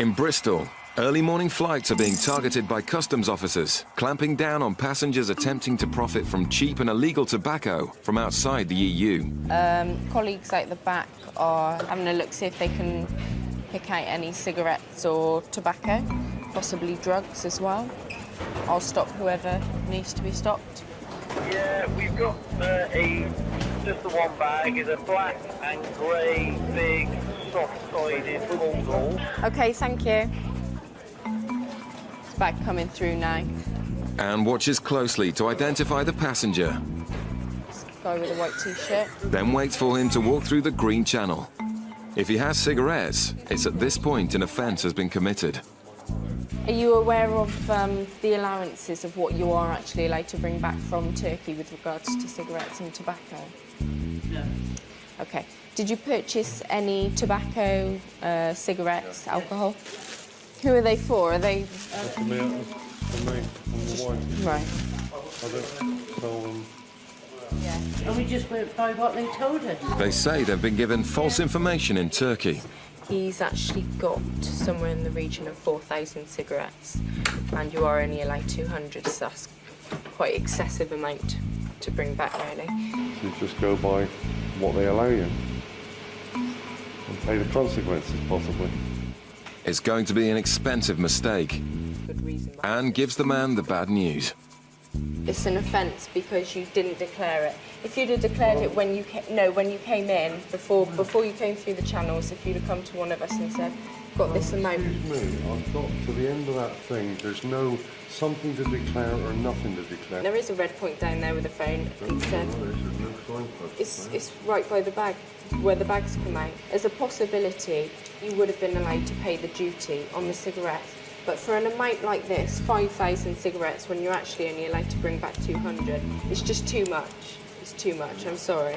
In Bristol, early morning flights are being targeted by customs officers, clamping down on passengers attempting to profit from cheap and illegal tobacco from outside the EU. Colleagues out the back are having a look, see if they can pick out any cigarettes or tobacco, possibly drugs as well. I'll stop whoever needs to be stopped. Yeah, we've got just the one bag. Is a black and grey, big, soft-sided bundle. OK, thank you. It's bag coming through now. And watches closely to identify the passenger. This guy with a white T-shirt. Then waits for him to walk through the green channel. If he has cigarettes, it's at this point an offence has been committed. Are you aware of the allowances of what you are actually allowed to bring back from Turkey with regards to cigarettes and tobacco? No. OK. Did you purchase any tobacco, cigarettes, alcohol? Who are they for? Are they... For me and the wife. Right. I don't tell them. Yeah. And we just went by what they told us. They say they've been given false information in Turkey. He's actually got somewhere in the region of 4,000 cigarettes, and you are only allowed 200, so that's quite excessive amount to bring back, really. You just go by what they allow you and pay the consequences, possibly. It's going to be an expensive mistake, Good reason. and gives the man the bad news. It's an offence because you didn't declare it. If you'd have declared it when you came in, before you came through the channels, if you'd have come to one of us and said, got this amount. Excuse me, I've got to the end of that thing. There's no something to declare or nothing to declare. There is a red point down there with a phone. It's right by the bag, where the bags come out. As a possibility, you would have been allowed to pay the duty on the cigarettes. But for an amount like this, 5,000 cigarettes, when you're actually only allowed to bring back 200, it's just too much. It's too much, I'm sorry.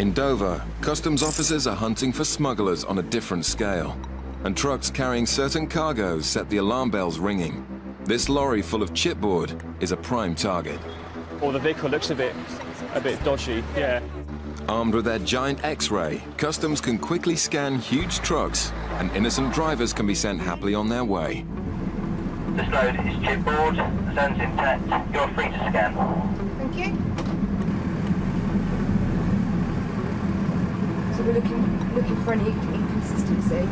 In Dover, customs officers are hunting for smugglers on a different scale. And trucks carrying certain cargoes set the alarm bells ringing. This lorry full of chipboard is a prime target. Or the vehicle looks a bit dodgy, yeah. Armed with their giant X-ray, customs can quickly scan huge trucks, and innocent drivers can be sent happily on their way. This load is chipboard, zone's intact. You're free to scan. Thank you. So we're looking for any inconsistency.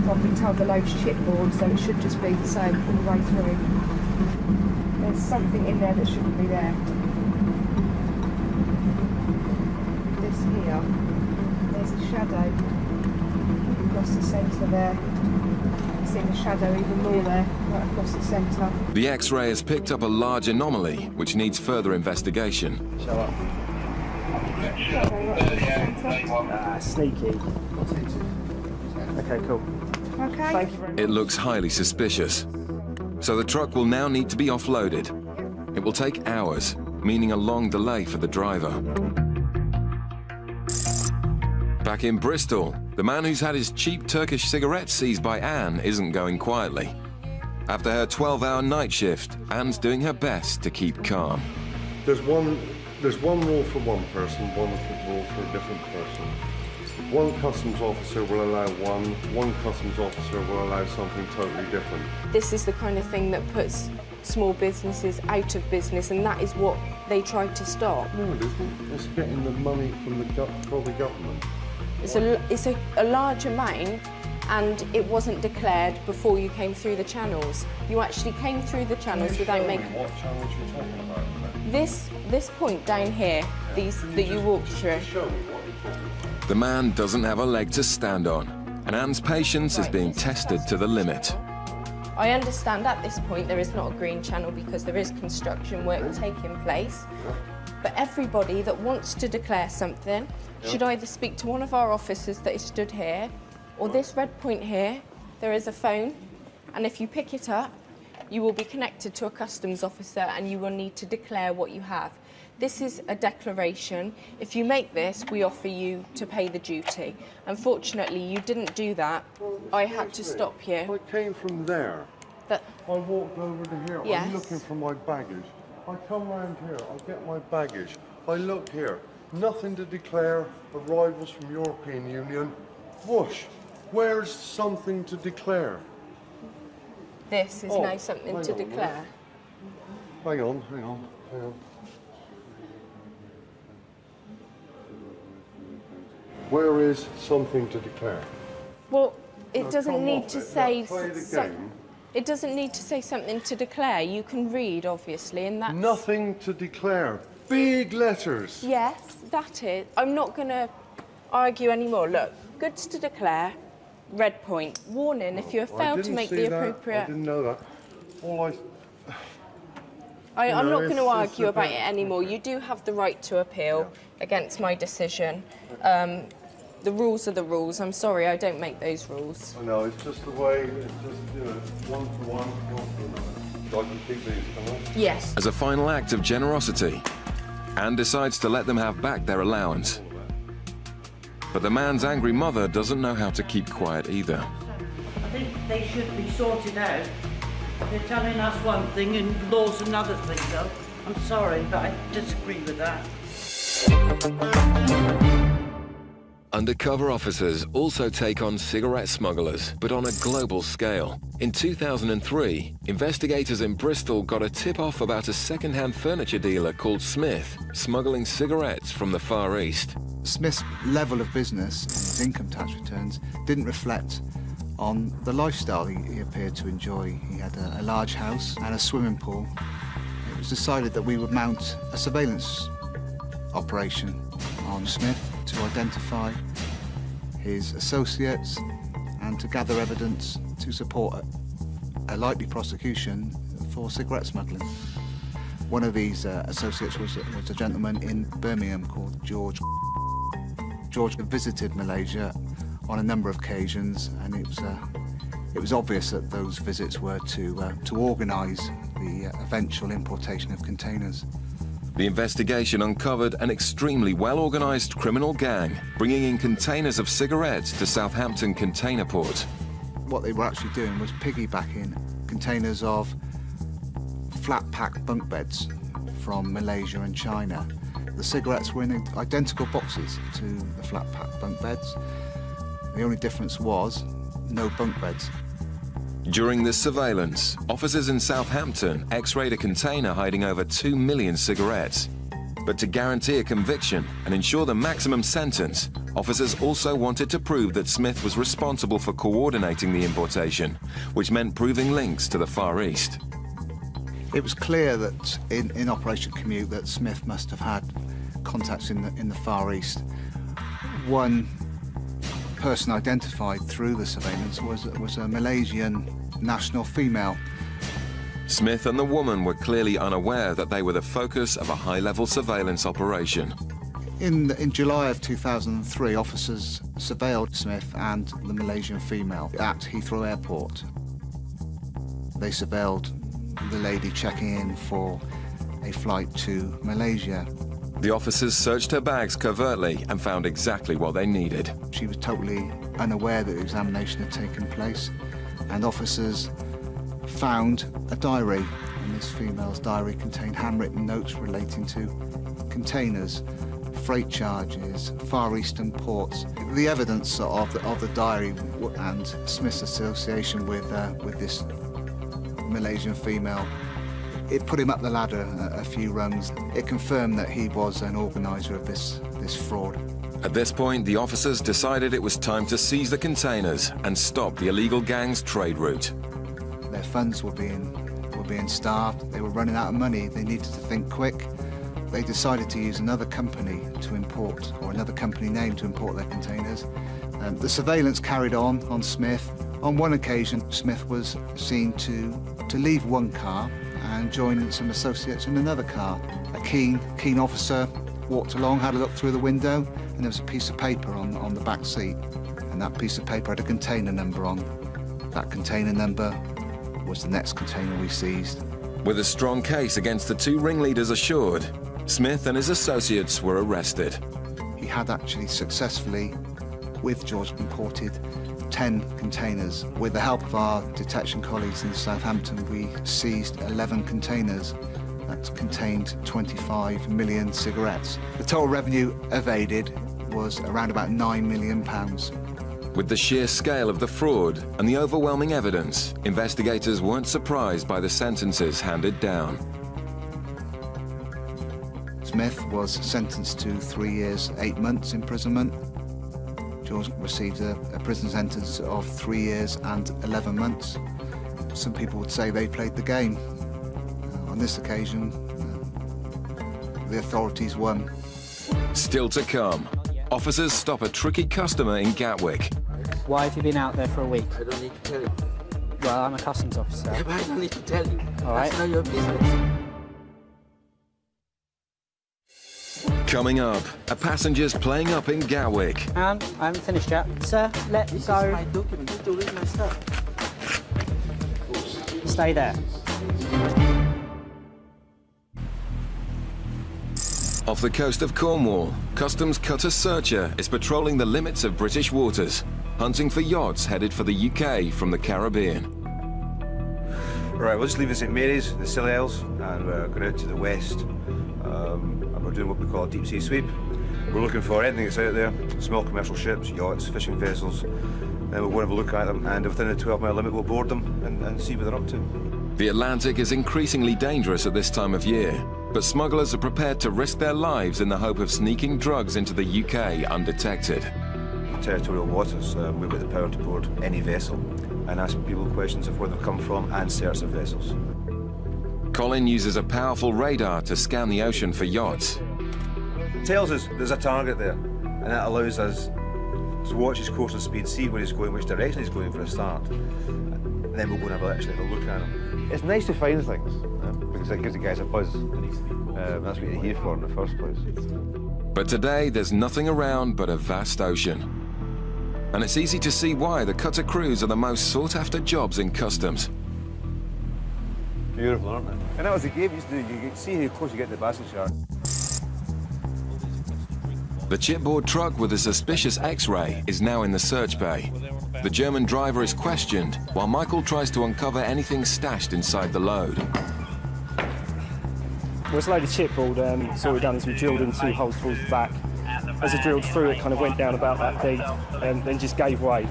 I've been told the load's chipboard, so it should just be the same all the way through. There's something in there that shouldn't be there. This here, there's a shadow across the centre there. You see the shadow even more there, right across the centre. The X-ray has picked up a large anomaly, which needs further investigation. Show up. Sneaky. Okay, cool. Okay. Thank you very much. It looks highly suspicious. So the truck will now need to be offloaded. It will take hours, meaning a long delay for the driver. Back in Bristol, the man who's had his cheap Turkish cigarettes seized by Anne isn't going quietly. After her 12-hour night shift, Anne's doing her best to keep calm. There's one rule for one person, one rule for a different person. One customs officer will allow one customs officer will allow something totally different. This is the kind of thing that puts small businesses out of business, and that is what they tried to stop. No, it isn't. It's getting the money from for the government. It's a large amount, and it wasn't declared before you came through the channels. You actually came through the channels without making... What channels you're talking about? This point down here, that you walked through. Show me what you're talking about. The man doesn't have a leg to stand on, and Anne's patience is being tested to the limit. I understand at this point there is not a green channel because there is construction work taking place. But everybody that wants to declare something should either speak to one of our officers that is stood here, or this red point here. There is a phone, and if you pick it up, you will be connected to a customs officer and you will need to declare what you have. This is a declaration. If you make this, we offer you to pay the duty. Unfortunately, you didn't do that. I had to stop you. I came from there. I walked over to here. Yes. I'm looking for my baggage. I come round here. I get my baggage. I look here. Nothing to declare. Arrivals from European Union. Whoosh. where's something to declare? This is Oh, now something hang to on a minute. declare. Hang on. Where is something to declare? Well, it Now, doesn't come need off to it. say. Now, play the some- game. It doesn't need to say something to declare. You can read, obviously, and that's. Nothing to declare. Big letters. Yes, that is. I'm not going to argue anymore. Look, goods to declare, red point. Warning, if you have I failed to didn't make see the that. appropriate. I didn't know that. All I'm know, not going to it's argue a about bit- it anymore. You do have the right to appeal against my decision. The rules are the rules. I'm sorry, I don't make those rules. I know, it's just the way, it's just, you know, one to one to another. So I can keep these, can I? Yes. As a final act of generosity, Anne decides to let them have back their allowance. But the man's angry mother doesn't know how to keep quiet either. I think they should be sorted out. They're telling us one thing and law's another thing, though. I'm sorry, but I disagree with that. Undercover officers also take on cigarette smugglers, but on a global scale. In 2003, investigators in Bristol got a tip-off about a second-hand furniture dealer called Smith smuggling cigarettes from the Far East. Smith's level of business, his income tax returns, didn't reflect on the lifestyle he appeared to enjoy. He had a large house and a swimming pool. It was decided that we would mount a surveillance operation on Smith to identify his associates and to gather evidence to support a likely prosecution for cigarette smuggling. One of these associates was a gentleman in Birmingham called George. George visited Malaysia on a number of occasions, and it was obvious that those visits were to organise the eventual importation of containers. The investigation uncovered an extremely well-organised criminal gang bringing in containers of cigarettes to Southampton container port. What they were actually doing was piggybacking containers of flat-pack bunk beds from Malaysia and China. The cigarettes were in identical boxes to the flat-pack bunk beds. The only difference was no bunk beds. During this surveillance, officers in Southampton x-rayed a container hiding over 2 million cigarettes. But to guarantee a conviction and ensure the maximum sentence, officers also wanted to prove that Smith was responsible for coordinating the importation, which meant proving links to the Far East. It was clear that in Operation Commute that Smith must have had contacts in the Far East. One person identified through the surveillance was a Malaysian national female. Smith and the woman were clearly unaware that they were the focus of a high-level surveillance operation. In July of 2003, officers surveilled Smith and the Malaysian female at Heathrow Airport. They surveilled the lady checking in for a flight to Malaysia. The officers searched her bags covertly and found exactly what they needed. She was totally unaware that the examination had taken place, and officers found a diary, and this female's diary contained handwritten notes relating to containers, freight charges, Far Eastern ports. The evidence of the diary and Smith's association with this Malaysian female, it put him up the ladder a few rungs. It confirmed that he was an organiser of this fraud. At this point, the officers decided it was time to seize the containers and stop the illegal gang's trade route. Their funds were being starved. They were running out of money. They needed to think quick. They decided to use another company to import, or another company name to import their containers. The surveillance carried on Smith. On one occasion, Smith was seen to leave one car and join some associates in another car. A keen officer walked along, had a look through the window, and there was a piece of paper on the back seat. And that piece of paper had a container number on. That container number was the next container we seized. With a strong case against the two ringleaders assured, Smith and his associates were arrested. He had actually successfully, with George, imported 10 containers. With the help of our detection colleagues in Southampton, we seized 11 containers that contained 25 million cigarettes. The total revenue evaded was around about £9 million. With the sheer scale of the fraud and the overwhelming evidence, investigators weren't surprised by the sentences handed down. Smith was sentenced to 3 years, 8 months imprisonment. George received a prison sentence of 3 years and 11 months. Some people would say they played the game. On this occasion, the authorities won. Still to come, officers stop a tricky customer in Gatwick. Why have you been out there for a week? I don't need to tell you. Well, I'm a customs officer. Yeah, but I don't need to tell you. All right. That's not your business. Coming up, a passenger's playing up in Gatwick. I haven't finished yet. Sir, let This go. is my document. You need to read my stuff. Stay there. Off the coast of Cornwall, Customs cutter searcher is patrolling the limits of British waters, hunting for yachts headed for the UK from the Caribbean. Right, we'll just leave St Mary's, the Scilly Isles, and we're going out to the west. And we're doing what we call a deep sea sweep. We're looking for anything that's out there, small commercial ships, yachts, fishing vessels. Then we'll go and have a look at them, and within the 12-mile limit we'll board them and see what they're up to. The Atlantic is increasingly dangerous at this time of year, but smugglers are prepared to risk their lives in the hope of sneaking drugs into the UK undetected. Territorial waters, we've got the power to board any vessel and ask people questions of where they've come from and search the vessels. Colin uses a powerful radar to scan the ocean for yachts. It tells us there's a target there, and that allows us to watch his course and speed, see where he's going, which direction he's going for a start. And then we'll go and actually have a look at him. It's nice to find things, because it gives the guys a buzz. That's what you're here for in the first place. But today, there's nothing around but a vast ocean. And it's easy to see why the cutter crews are the most sought-after jobs in customs. Beautiful, aren't they? And that was the game you used to do. You could see how close you get to the basket shark. The chipboard truck with a suspicious X-ray is now in the search bay. The German driver is questioned, while Michael tries to uncover anything stashed inside the load. Well, it's a load of chipboard, so what we've done is we drilled in 2 holes towards the back. As I drilled through, it kind of went down about that deep and then just gave way.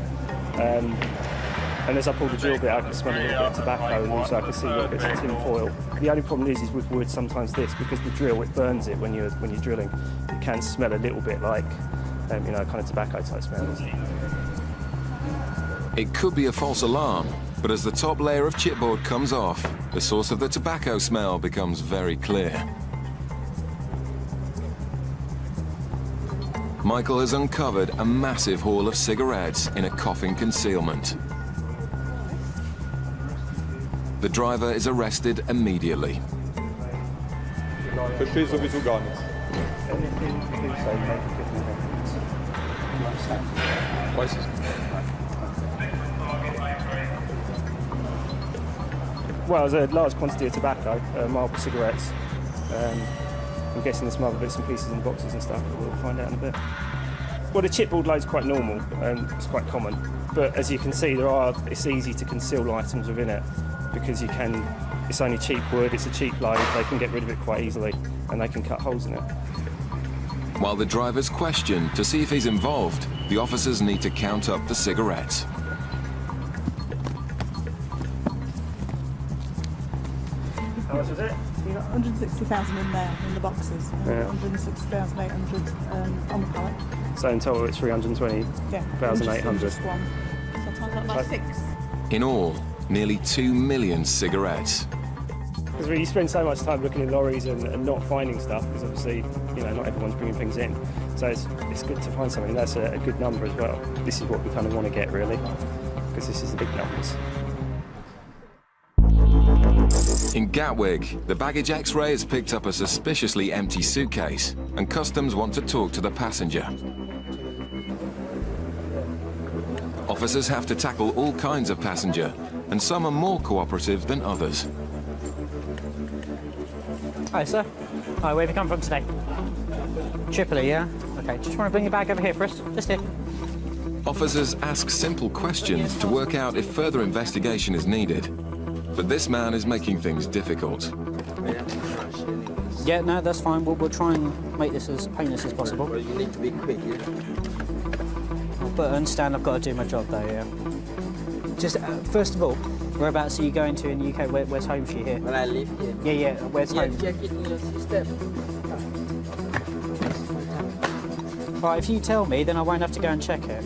And as I pulled the drill bit, I could smell a little bit of tobacco, and also I could see little bits of tin foil. The only problem is with wood sometimes because the drill, it burns it when you're drilling. It can smell a little bit like, you know, kind of tobacco type smells. It could be a false alarm, but as the top layer of chipboard comes off, the source of the tobacco smell becomes very clear. Michael has uncovered a massive haul of cigarettes in a coffin concealment. The driver is arrested immediately. Verstehe sowieso gar nichts. Weiß es. Well, there's a large quantity of tobacco, marble cigarettes. I'm guessing there's some other bits and pieces in the boxes and stuff, but we'll find out in a bit. Well, the chipboard load's quite normal, it's quite common. But as you can see, it's easy to conceal items within it because it's only cheap wood, it's a cheap load, they can get rid of it quite easily and they can cut holes in it. While the driver's questioned to see if he's involved, the officers need to count up the cigarettes. How much was it? You've got 160,000 in there, in the boxes, Yeah. 160,800 on the pallet. So in total it's 320,800. Just one. So times that by 6. In all, nearly 2 million cigarettes. Because you spend so much time looking in lorries and not finding stuff, because obviously, you know, not everyone's bringing things in. So it's good to find something. That's a good number as well. This is what we kind of want to get, really, because this is the big numbers. In Gatwick, the baggage X-ray has picked up a suspiciously empty suitcase, and customs want to talk to the passenger. Officers have to tackle all kinds of passenger, and some are more cooperative than others. Hi, sir. Hi, where have you come from today? Tripoli, yeah? Okay, just want to bring your bag over here first. Just here. Officers ask simple questions to work out if further investigation is needed. But this man is making things difficult. Yeah, no, that's fine. We'll try and make this as painless as possible. You need to be quick, yeah? but I understand I've got to do my job though, yeah. Just, first of all, whereabouts are you going to in the UK? Where's home for you here? When I live here. Yeah, yeah, where's home? Check it in your system. Right, if you tell me, then I won't have to go and check it.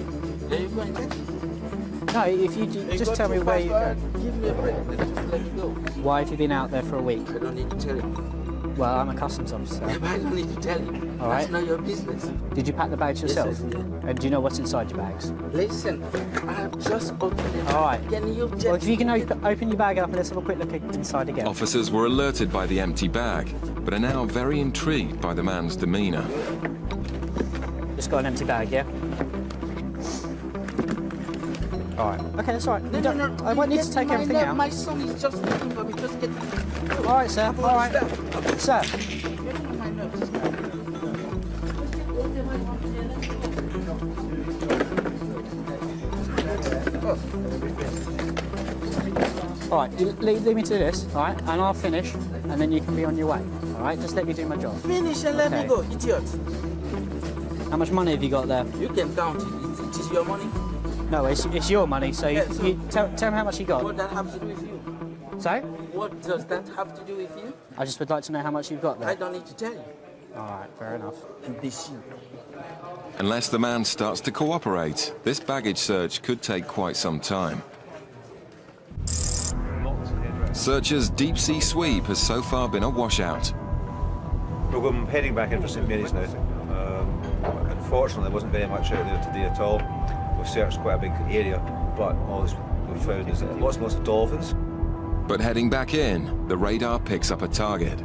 There you go and check it. No, if you just tell me where you go. Give me a break, then just let me go. Why have you been out there for a week? I don't need to tell you. Well, I'm a customs officer. Yeah, but I don't need to tell you. All right. That's not your business. Did you pack the bags yourself? Yes, yeah. And do you know what's inside your bags? Listen, I have just opened it. All right. Can you check? Well, if you can open your bag up and let's have a quick look inside again. Officers were alerted by the empty bag, but are now very intrigued by the man's demeanour. Just got an empty bag, yeah? All right. Okay, that's all right. No, no, I won't need to take everything out. My son is just looking for me. Just get. All right, sir. All right. Sir. All right, you leave me to this, all right, and I'll finish, and then you can be on your way, all right? Just let me do my job. Finish and let me go, idiot. How much money have you got there? You can count it. It is your money. No, it's your money, so, Yeah, you tell me how much you got. What does that have to do with you? Sorry? What does that have to do with you? I just would like to know how much you've got there. I don't need to tell you. All right, fair enough. Imbecile. Unless the man starts to cooperate, this baggage search could take quite some time. Searchers' deep-sea sweep has so far been a washout. Well, I'm heading back in for St Mary's now. Unfortunately, there wasn't very much out there today at all. We've searched quite a big area, but all we've found is lots and lots of dolphins. But heading back in, the radar picks up a target.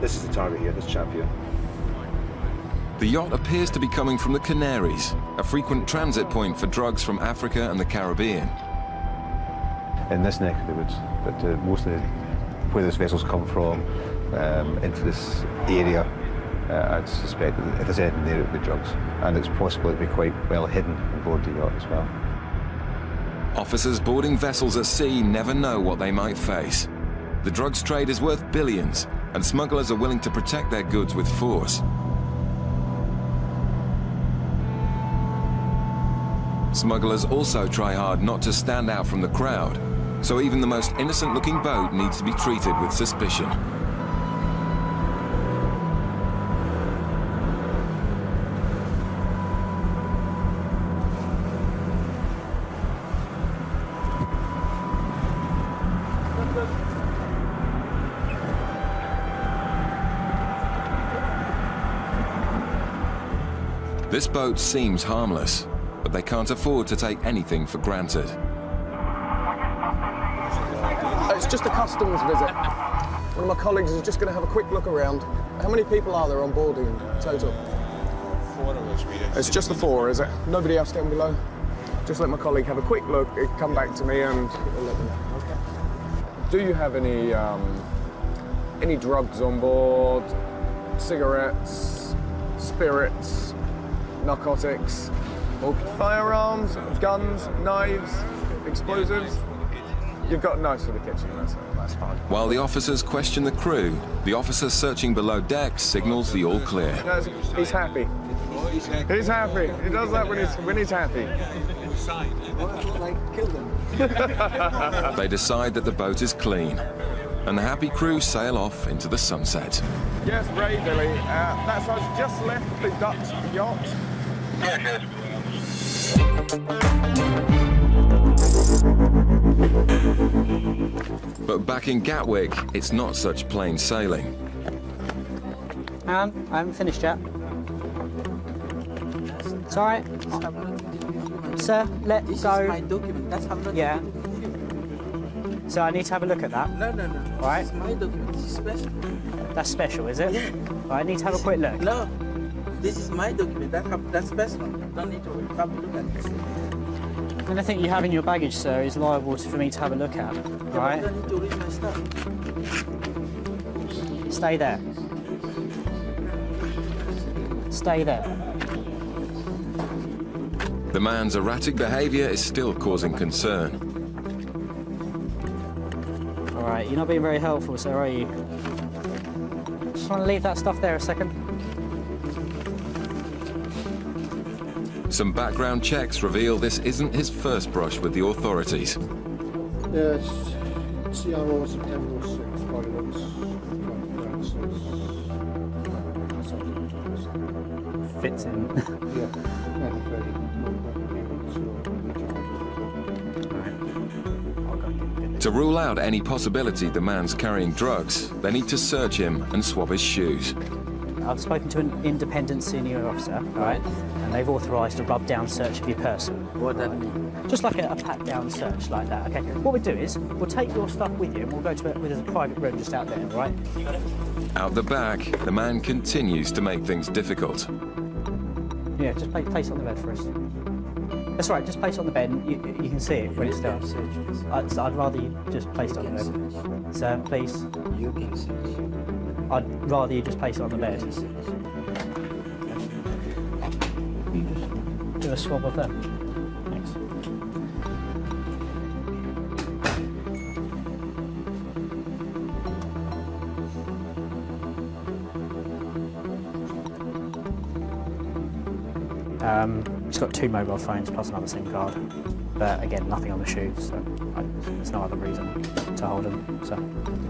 This is the target here, this chap here. The yacht appears to be coming from the Canaries, a frequent transit point for drugs from Africa and the Caribbean. In this neck of the woods, but mostly where those vessels come from into this area, I'd suspect that if there's anything there, it would be drugs. And it's possible it'd be quite well hidden on board the yacht as well. Officers boarding vessels at sea never know what they might face. The drugs trade is worth billions, and smugglers are willing to protect their goods with force. Smugglers also try hard not to stand out from the crowd, so even the most innocent-looking boat needs to be treated with suspicion. This boat seems harmless, but they can't afford to take anything for granted. It's just a customs visit. One of my colleagues is just going to have a quick look around. How many people are there on board in total? 4 of us. It's just the 4, is it? Nobody else down below? Just let my colleague have a quick look, come back to me and he'll let me know. Okay. Do you have any drugs on board? Cigarettes, spirits, narcotics, or firearms, guns, knives, explosives? You've got knives for the kitchen, that's fine. While the officers question the crew, the officer searching below deck signals the all clear. No, he's happy. He's happy. He does that when he's happy. They decide that the boat is clean, and the happy crew sail off into the sunset. Yes, Ray, Billy. That's us just left the Dutch yacht. But back in Gatwick, it's not such plain sailing. I haven't finished yet. It's all right. Sir, let go. This is my document. That's how yeah. So I need to have a look at that. No. All right. This is my document. This is special. That's special, is it? Yeah. All right, I need to have a quick look. No. This is my document. That's special. Don't need to have a look at this. Anything you have in your baggage, sir, is liable for me to have a look at. All right? I don't need to read my stuff. Stay there. Stay there. The man's erratic behaviour is still causing concern. All right, you're not being very helpful, sir, are you? Just want to leave that stuff there a second. Some background checks reveal this isn't his first brush with the authorities. Yeah, it's CROs and M06 violence. Fits in. Yeah, To rule out any possibility the man's carrying drugs, they need to search him and swab his shoes. I've spoken to an independent senior officer, right? And they've authorised a rub-down search of your person. What that mean? Just like a pat-down search like that, okay? What we do is, we'll take your stuff with you and we'll go to there's a private room just out there, right? You got it? Out the back, the man continues to make things difficult. Yeah, just place it on the bed first. That's right, just place it on the bed and you can see it when it's done. I'd rather you just place it on the bed. Sir, please. You can search. I'd rather you just place it on the bed. Do a swab of them. Thanks. He's got 2 mobile phones plus another SIM card. But again, nothing on the shoes, so there's no other reason to hold him. So,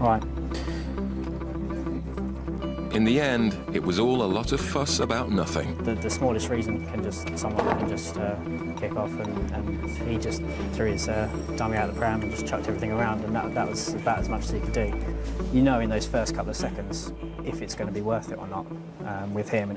all right. In the end, it was all a lot of fuss about nothing. The smallest reason someone can just kick off, and he just threw his dummy out of the pram and just chucked everything around, and that was about as much as he could do. You know in those first couple of seconds if it's going to be worth it or not with him.